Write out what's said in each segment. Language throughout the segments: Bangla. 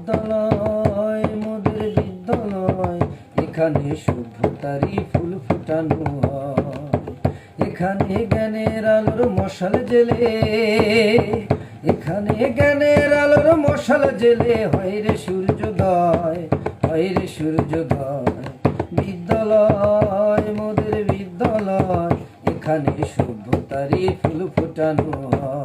বিদ্যালয় মোদের বিদ্যালয়, এখানে সভ্যতারই ফুল ফুটানো হয়। এখানে জ্ঞানের আলোর মশাল জেলে, এখানে জ্ঞানের আলোর মশাল জেলে হয় রে সূর্যোদয়, হয় রে সূর্যোদয়। বিদ্যালয় মোদের বিদ্যালয়, এখানে সভ্যতারই ফুল ফুটানো হয়।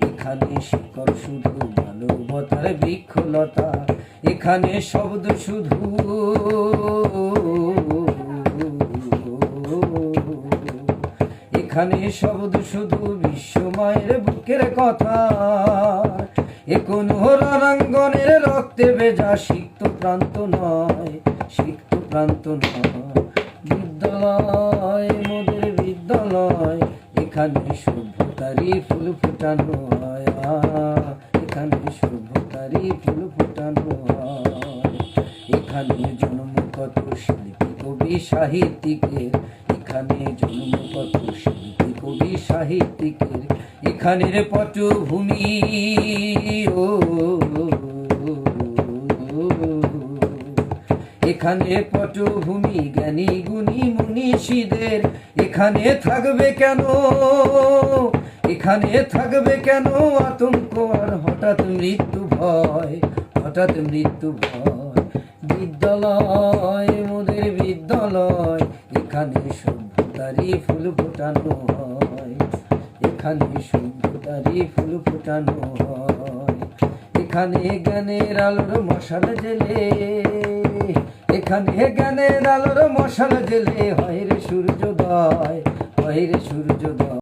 এখানে শিকড় শুধু মানবতার বৃক্ষলতা, এখানে শব্দ শুধু, এখানে শব্দ শুধু বিশ্বমায়ের বুকের কথা। এ কোন রণাঙ্গনের রক্তে ভেজা সিক্ত প্রান্ত নয়, সিক্ত প্রান্ত নয়। বিদ্যালয় মোদের বিদ্যালয়, এখানে সভ্যতারই ফুল ফুটানো হয়, এখানে সভ্যতারই ফুল ফুটানো হয়। এখানে জন্ম কত শিল্পী কবি সাহিত্যিকের, এখানে জন্ম কত শিল্পী কবি সাহিত্যিকের। এখানের পটভূমি ও, এখানে পটভূমি জ্ঞানী গুণী মনীষীদের। এখানে থাকবে কেন, এখানে থাকবে কেন আতঙ্ক আর হঠাৎ মৃত্যু ভয়, হঠাৎ মৃত্যু ভয়। বিদ্যালয় মোদের বিদ্যালয়, এখানে সভ্যতারই ফুল ফোটানো হয়, এখানে সভ্যতারই ফুল ফোটানো হয়। এখানে জ্ঞানের আলোর মশাল জেলে, এখানে জ্ঞানের আলোর মশাল জেলে হয় রে সূর্যোদয়, হয় রে সূর্যোদয়।